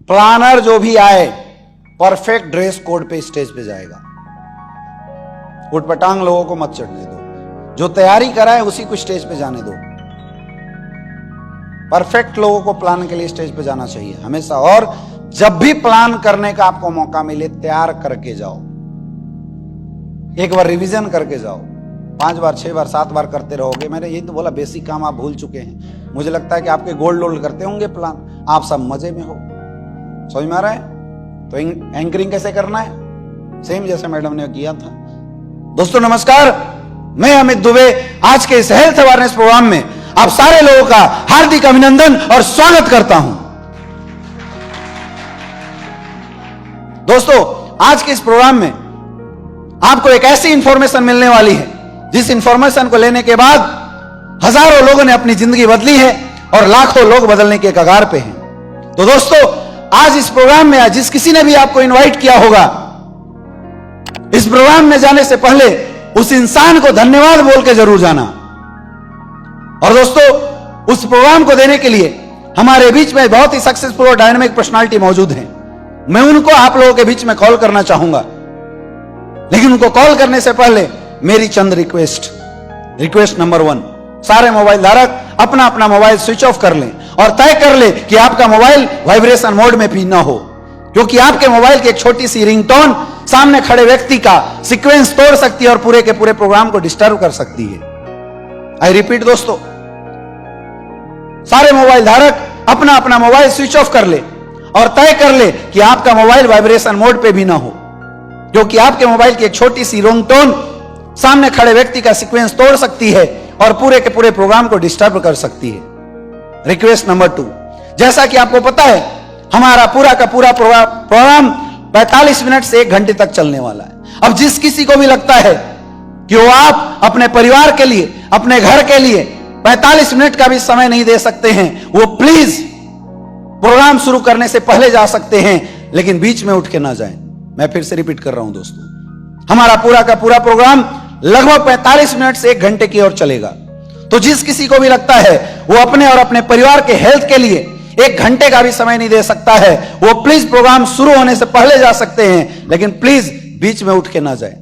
Planner जो भी आए परफेक्ट ड्रेस कोड पे स्टेज पे जाएगा। उठपटांग लोगों को मत चढ़ने दो, जो तैयारी कराए उसी को स्टेज पे जाने दो। परफेक्ट लोगों को प्लान के लिए स्टेज पे जाना चाहिए हमेशा। और जब भी प्लान करने का आपको मौका मिले तैयार करके जाओ, एक बार रिवीजन करके जाओ। 5 बार 6 बार 7 बार करते रहोगे, मैंने यही तो बोला बेसिक काम आप भूल चुके हैं। मुझे लगता है कि आपके गोल्ड लोल्ड करते होंगे प्लान, आप सब मजे में हो। समझ में आ रहा है? तो एंकरिंग कैसे करना है, सेम जैसे मैडम ने किया था। दोस्तों नमस्कार, मैं अमित दुबे आज के इस हेल्थ अवेयरनेस प्रोग्राम में आप सारे लोगों का हार्दिक अभिनंदन और स्वागत करता हूं। दोस्तों आज के इस प्रोग्राम में आपको एक ऐसी इंफॉर्मेशन मिलने वाली है जिस इंफॉर्मेशन को लेने के बाद हजारों लोगों ने अपनी जिंदगी बदली है और लाखों लोग बदलने के कगार पे हैं। तो दोस्तों आज इस प्रोग्राम में जिस किसी ने भी आपको इनवाइट किया होगा, इस प्रोग्राम में जाने से पहले उस इंसान को धन्यवाद बोल के जरूर जाना। और दोस्तों उस प्रोग्राम को देने के लिए हमारे बीच में बहुत ही सक्सेसफुल और डायनामिक पर्सनालिटी मौजूद हैं। मैं उनको आप लोगों के बीच में कॉल करना चाहूंगा, लेकिन उनको कॉल करने से पहले मेरी चंद रिक्वेस्ट नंबर 1, सारे मोबाइल धारक अपना अपना मोबाइल स्विच ऑफ कर लें और तय कर ले कि आपका मोबाइल वाइब्रेशन मोड में भी ना हो, क्योंकि आपके मोबाइल की एक छोटी सी रिंगटोन सामने खड़े व्यक्ति का सीक्वेंस तोड़ सकती है और पूरे के पूरे प्रोग्राम को डिस्टर्ब कर सकती है। आई रिपीट दोस्तों, सारे मोबाइल धारक अपना अपना मोबाइल स्विच ऑफ कर ले और तय कर ले कि आपका मोबाइल वाइब्रेशन मोड पे भी ना हो, क्योंकि आपके मोबाइल की एक छोटी सी रिंगटोन सामने खड़े व्यक्ति का सीक्वेंस तोड़ सकती है और पूरे के पूरे प्रोग्राम को डिस्टर्ब कर सकती है। रिक्वेस्ट नंबर 2, जैसा कि आपको पता है हमारा पूरा का पूरा प्रोग्राम 45 मिनट से 1 घंटे तक चलने वाला है। अब जिस किसी को भी लगता है कि वो आप अपने परिवार के लिए, अपने घर के लिए 45 मिनट का भी समय नहीं दे सकते हैं, वो प्लीज प्रोग्राम शुरू करने से पहले जा सकते हैं, लेकिन बीच में उठ के ना जाएं। मैं फिर से रिपीट कर रहा हूं दोस्तों, हमारा पूरा का पूरा प्रोग्राम लगभग 45 मिनट से 1 घंटे की ओर चलेगा। तो जिस किसी को भी लगता है वो अपने और अपने परिवार के हेल्थ के लिए 1 घंटे का भी समय नहीं दे सकता है, वो प्लीज प्रोग्राम शुरू होने से पहले जा सकते हैं, लेकिन प्लीज बीच में उठ के ना जाए।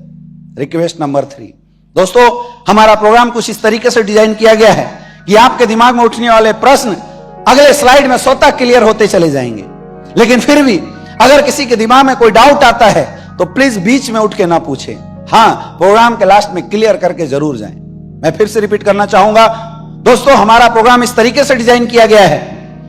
रिक्वेस्ट नंबर 3, दोस्तों हमारा प्रोग्राम कुछ इस तरीके से डिजाइन किया गया है कि आपके दिमाग में उठने वाले प्रश्न अगले स्लाइड में स्वतः क्लियर होते चले जाएंगे। लेकिन फिर भी अगर किसी के दिमाग में कोई डाउट आता है तो प्लीज बीच में उठ के ना पूछे, हाँ प्रोग्राम के लास्ट में क्लियर करके जरूर जाएं। मैं फिर से रिपीट करना चाहूंगा दोस्तों, हमारा प्रोग्राम इस तरीके से डिजाइन किया गया है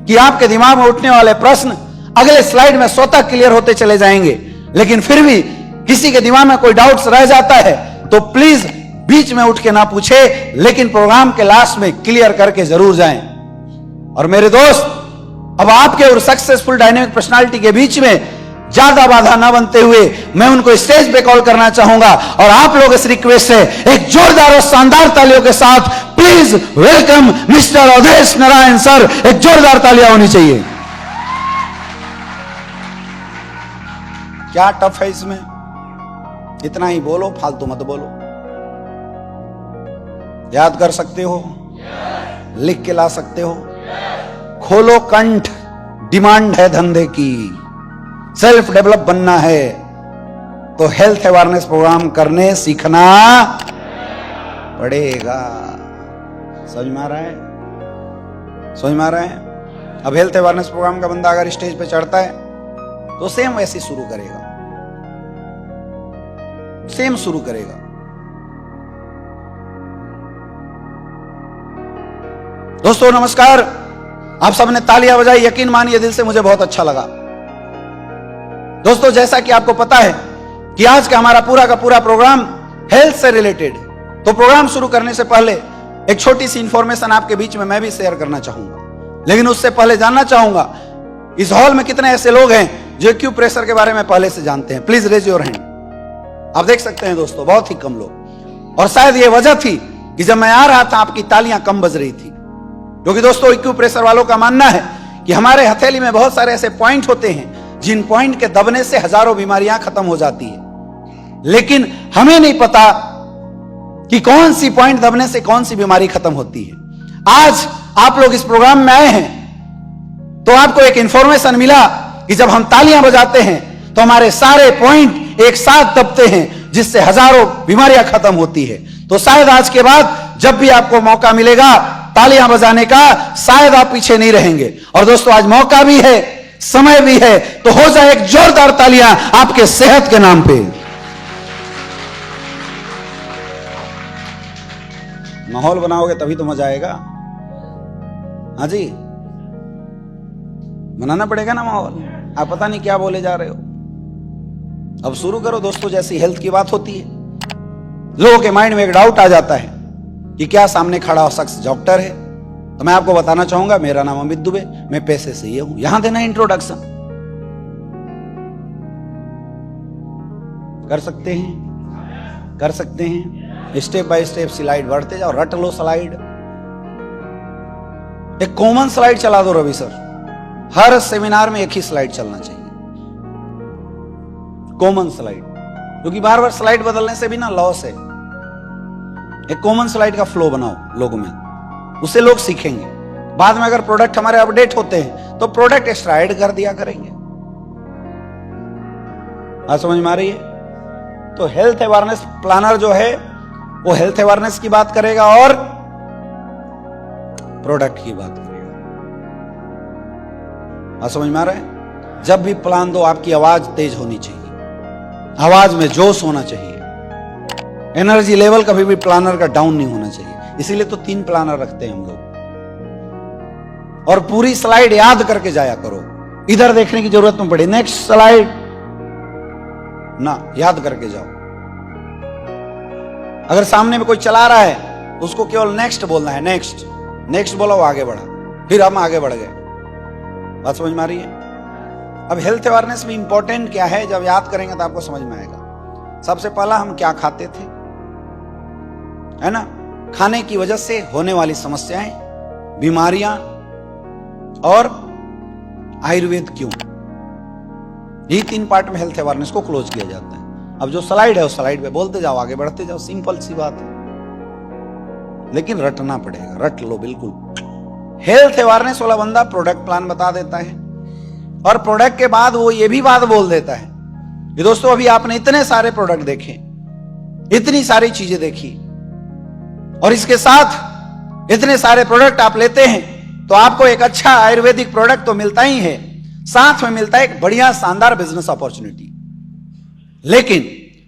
कि आपके दिमाग में उठने वाले प्रश्न अगले स्लाइड में स्वतः क्लियर होते चले जाएंगे। लेकिन फिर भी किसी के दिमाग में कोई डाउट्स रह जाता है तो प्लीज बीच में उठ के ना पूछे, लेकिन प्रोग्राम के लास्ट में क्लियर करके जरूर जाएं। और मेरे दोस्त, अब आपके और सक्सेसफुल डायनेमिक पर्सनालिटी के बीच में ज्यादा बाधा ना बनते हुए मैं उनको स्टेज पे कॉल करना चाहूंगा और आप लोग इस रिक्वेस्ट से एक जोरदार और शानदार तालियों के साथ please welcome mister Avdhesh Narayan sir. एक जोरदार तालियां होनी चाहिए। क्या टफ है इसमें, इतना ही बोलो, फालतू मत बोलो। याद कर सकते हो, लिख के ला सकते हो, खोलो कंठ, डिमांड है धंधे की, सेल्फ डेवलप बनना है तो हेल्थ अवेयरनेस प्रोग्राम करने सीखना पड़ेगा। समझ में आ रहा है? समझ में आ रहा है? अब हेल्थ अवेयरनेस प्रोग्राम का बंदा अगर स्टेज पे चढ़ता है तो सेम वैसे शुरू करेगा, सेम शुरू करेगा। दोस्तों नमस्कार, आप सबने तालियां बजाई, यकीन मानिए दिल से मुझे बहुत अच्छा लगा। दोस्तों जैसा कि आपको पता है कि आज का हमारा पूरा का पूरा प्रोग्राम हेल्थ से रिलेटेड, तो प्रोग्राम शुरू करने से पहले एक छोटी सी इंफॉर्मेशन आपके बीच में मैं भी शेयर करना चाहूंगा। लेकिन उससे पहले जानना चाहूंगा इस हॉल में कितने ऐसे लोग हैं जो एक्यूप्रेशर के बारे में पहले से जानते हैं? Please raise your hand. आप देख सकते हैं दोस्तों, बहुत ही कम लोग। और शायद ये वजह थी कि जब मैं आ रहा था आपकी तालियां कम बज रही थी, क्योंकि दोस्तों एक्यूप्रेशर वालों का मानना है कि हमारे हथेली में बहुत सारे ऐसे पॉइंट होते हैं जिन पॉइंट के दबने से हजारों बीमारियां खत्म हो जाती है, लेकिन हमें नहीं पता कि कौन सी पॉइंट दबने से कौन सी बीमारी खत्म होती है। आज आप लोग इस प्रोग्राम में आए हैं तो आपको एक इंफॉर्मेशन मिला कि जब हम तालियां बजाते हैं तो हमारे सारे पॉइंट एक साथ दबते हैं, जिससे हजारों बीमारियां खत्म होती है। तो शायद आज के बाद जब भी आपको मौका मिलेगा तालियां बजाने का, शायद आप पीछे नहीं रहेंगे। और दोस्तों, आज मौका भी है, समय भी है, तो हो जाए एक जोरदार तालियां आपके सेहत के नाम पे। माहौल बनाओगे तभी तो मजा आएगा। हाँ जी, बनाना पड़ेगा ना माहौल। आप पता नहीं क्या बोले जा रहे हो। अब शुरू करो दोस्तों। जैसी हेल्थ की बात होती है, लोगों के माइंड में एक डाउट आ जाता है कि क्या सामने खड़ा शख्स डॉक्टर है। तो मैं आपको बताना चाहूंगा, मेरा नाम अमित दुबे, मैं पैसे से ये हूं। यहां देना इंट्रोडक्शन कर सकते हैं, कर सकते हैं। स्टेप बाय स्टेप स्लाइड बढ़ते जाओ, रट लो स्लाइड। एक कॉमन स्लाइड चला दो रवि सर। हर सेमिनार में एक ही स्लाइड चलना चाहिए, कॉमन स्लाइड, क्योंकि बार बार स्लाइड बदलने से भी ना लॉस है। एक कॉमन स्लाइड का फ्लो बनाओ लोगों में, उससे लोग सीखेंगे। बाद में अगर प्रोडक्ट हमारे अपडेट होते हैं तो प्रोडक्ट एक्स्ट्रा ऐड कर दिया करेंगे। आज समझ में आ रही है? तो हेल्थ अवेयरनेस प्लानर जो है वो हेल्थ अवेयरनेस की बात करेगा और प्रोडक्ट की बात करेगा। आज समझ में आ रहा है? जब भी प्लान दो, आपकी आवाज तेज होनी चाहिए, आवाज में जोश होना चाहिए, एनर्जी लेवल कभी भी प्लानर का डाउन नहीं होना चाहिए। इसीलिए तो 3 प्लानर रखते हैं हम लोग। और पूरी स्लाइड याद करके जाया करो, इधर देखने की जरूरत नहीं पड़े। नेक्स्ट स्लाइड ना, याद करके जाओ। अगर सामने में कोई चला रहा है उसको केवल नेक्स्ट बोलना है, नेक्स्ट नेक्स्ट बोला, वो आगे बढ़ा, फिर हम आगे बढ़ गए। बात समझ में आ रही है? अब हेल्थ अवेयरनेस में इंपॉर्टेंट क्या है, जब याद करेंगे तो आपको समझ में आएगा। सबसे पहला, हम क्या खाते थे, है ना? खाने की वजह से होने वाली समस्याएं, बीमारियां और आयुर्वेद क्यों, यही 3 पार्ट में हेल्थ अवेयरनेस को क्लोज किया जाता है। अब जो स्लाइड है उस स्लाइड पे बोलते जाओ, आगे बढ़ते जाओ, सिंपल सी बात है। लेकिन रटना पड़ेगा, रट लो बिल्कुल। हेल्थ अवेयरनेस वाला बंदा प्रोडक्ट प्लान बता देता है और प्रोडक्ट के बाद वो ये भी बात बोल देता है कि दोस्तों, अभी आपने इतने सारे प्रोडक्ट देखे, इतनी सारी चीजें देखी, और इसके साथ इतने सारे प्रोडक्ट आप लेते हैं तो आपको एक अच्छा आयुर्वेदिक प्रोडक्ट तो मिलता ही है, साथ में मिलता है एक बढ़िया शानदार बिजनेस अपॉर्चुनिटी। लेकिन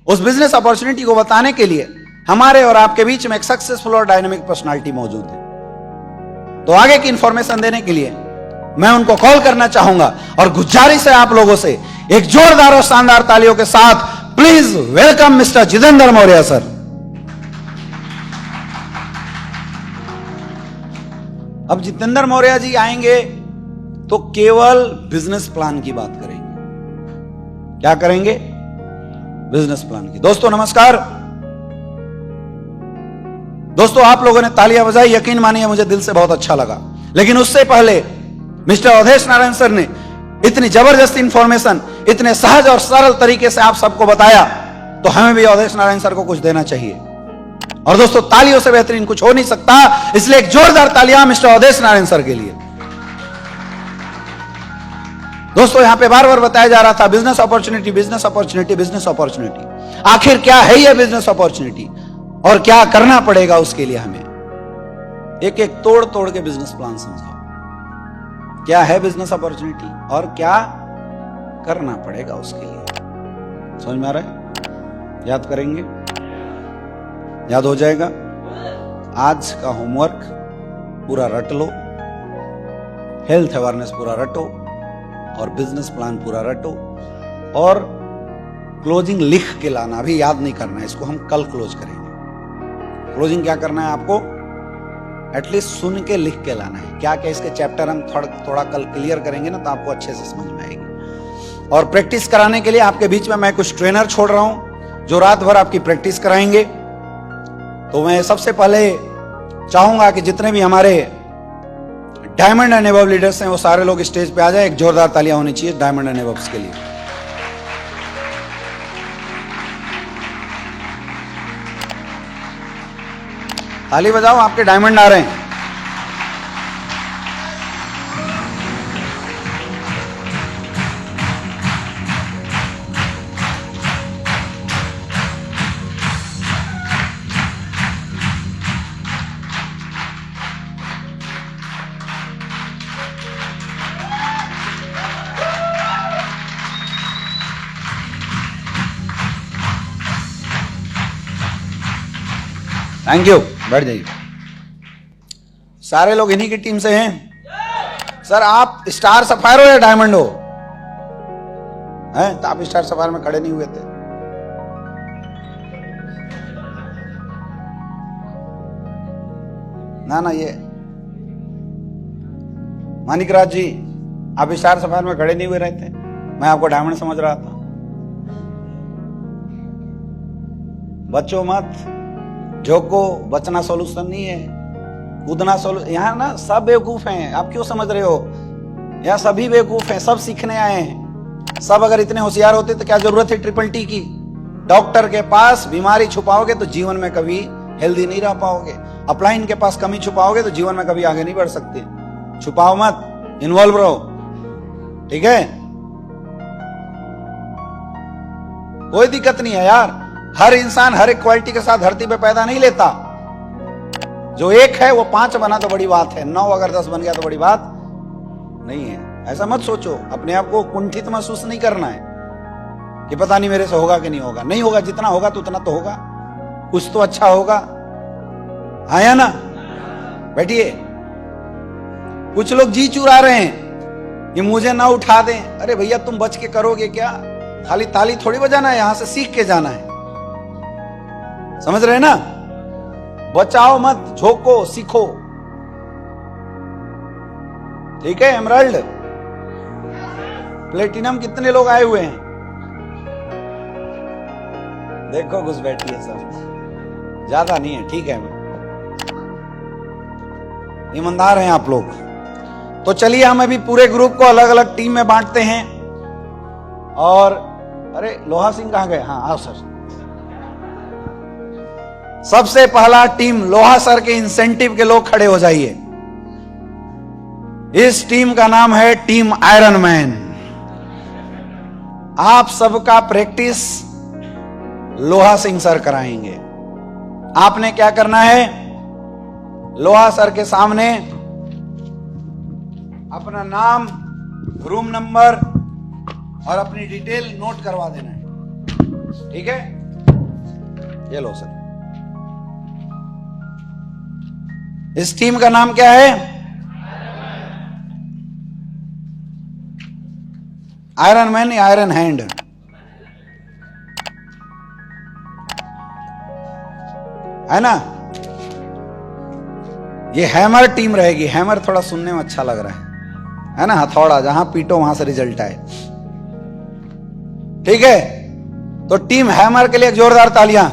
उस बिजनेस अपॉर्चुनिटी को बताने के लिए हमारे और आपके बीच में एक सक्सेसफुल और डायनामिक पर्सनालिटी मौजूद है। तो आगे की इंफॉर्मेशन देने के लिए मैं उनको कॉल करना चाहूंगा और गुजारिश है आप लोगों से, एक जोरदार और शानदार तालियों के साथ please welcome mister Jitendra Maurya sir. अब जितेंद्र मौर्य जी आएंगे तो केवल बिजनेस प्लान की बात करेंगे। क्या करेंगे? बिजनेस प्लान की। दोस्तों नमस्कार। दोस्तों, आप लोगों ने तालियां बजाई, यकीन मानिए मुझे दिल से बहुत अच्छा लगा। लेकिन उससे पहले मिस्टर अवधेश नारायण सर ने इतनी जबरदस्त इंफॉर्मेशन इतने सहज और सरल तरीके से आप सबको बताया, तो हमें भी अवधेश नारायण सर को कुछ देना चाहिए। और दोस्तों, तालियों से बेहतरीन कुछ हो नहीं सकता, इसलिए एक जोरदार तालियां मिस्टर अवधेश नारायण सर के लिए। दोस्तों, यहां पे बार बार बताया जा रहा था business opportunity, business opportunity, business opportunity. आखिर क्या है ये बिजनेस अपॉर्चुनिटी और क्या करना पड़ेगा उसके लिए? हमें एक एक तोड़ तोड़ के बिजनेस प्लान समझाओ। क्या है बिजनेस अपॉर्चुनिटी और क्या करना पड़ेगा उसके लिए? समझ में आ रहा है? याद करेंगे? याद हो जाएगा? आज का होमवर्क पूरा रट लो, हेल्थ अवेयरनेस पूरा रटो और बिजनेस प्लान पूरा रटो, और क्लोजिंग लिख के लाना। अभी याद नहीं करना है, इसको हम कल क्लोज करेंगे। क्लोजिंग क्या करना है आपको? एटलीस्ट सुन के लिख के लाना है। क्या क्या इसके चैप्टर हम थोड़ा कल क्लियर करेंगे ना, तो आपको अच्छे से समझ में आएगी। और प्रैक्टिस कराने के लिए आपके बीच में मैं कुछ ट्रेनर छोड़ रहा हूं जो रात भर आपकी प्रैक्टिस कराएंगे। तो मैं सबसे पहले चाहूंगा कि जितने भी हमारे डायमंड एंड अबव लीडर्स हैं वो सारे लोग स्टेज पे आ जाए। एक जोरदार तालियां होनी चाहिए डायमंड एंड अबव के लिए। ताली बजाओ, आपके डायमंड आ रहे हैं। थैंक यू, बैठ जाइए। सारे लोग इन्हीं की टीम से हैं। सर आप स्टार सफायर हो या डायमंड हो? हैं तो आप स्टार सफायर में खड़े नहीं हुए थे। ना ये मानिकराज जी, आप स्टार सफायर में खड़े नहीं हुए रहे थे, मैं आपको डायमंड समझ रहा था। बच्चों मत, झोंको, बचना सोल्यूशन नहीं है, कूदना सोल्यूशन। यहाँ ना सब बेवकूफ हैं, आप क्यों समझ रहे हो? यहाँ सभी बेवकूफ हैं, सब सीखने आए हैं। सब अगर इतने होशियार होते तो क्या जरूरत है ट्रिपल टी की? डॉक्टर के पास बीमारी छुपाओगे तो जीवन में कभी हेल्दी नहीं रह पाओगे। अपलाइन के पास कमी छुपाओगे तो जीवन में कभी आगे नहीं बढ़ सकते। छुपाओ मत, इन्वॉल्व रहो, ठीक है? कोई दिक्कत नहीं है यार। हर इंसान हर एक क्वालिटी के साथ धरती पे पैदा नहीं लेता। जो एक है वो 5 बना तो बड़ी बात है, 9 अगर 10 बन गया तो बड़ी बात नहीं है। ऐसा मत सोचो, अपने आप को कुंठित महसूस नहीं करना है कि पता नहीं मेरे से होगा कि नहीं होगा। नहीं होगा, जितना होगा तो उतना तो होगा, कुछ तो अच्छा होगा। आया ना? बैठिए। कुछ लोग जी चुरा रहे हैं कि मुझे ना उठा दें। अरे भैया तुम बच के करोगे क्या? खाली ताली थोड़ी बजाना है, यहां से सीख के जाना है। समझ रहे ना? बचाओ मत, झोंको, सीखो, ठीक है? एमराल्ड, प्लेटिनम कितने लोग आए हुए हैं? देखो घुस बैठी है सब, ज्यादा नहीं है, ठीक है? ईमानदार हैं आप लोग। तो चलिए हम अभी पूरे ग्रुप को अलग अलग टीम में बांटते हैं। और अरे लोहा सिंह कहां गए? हाँ आओ सर। सबसे पहला टीम लोहा सर के इंसेंटिव के लोग खड़े हो जाइए। इस टीम का नाम है टीम आयरन मैन। आप सबका प्रैक्टिस लोहा सिंह सर कराएंगे। आपने क्या करना है? लोहा सर के सामने अपना नाम, रूम नंबर और अपनी डिटेल नोट करवा देना है, ठीक है? ये लो सर। इस टीम का नाम क्या है? आयरन मैन या आयरन हैंड? है ना? ये हैमर टीम रहेगी। हैमर थोड़ा सुनने में अच्छा लग रहा है ना? हथौड़ा, जहां पीटो वहां से रिजल्ट आए, ठीक है? तो टीम हैमर के लिए एक जोरदार तालियां।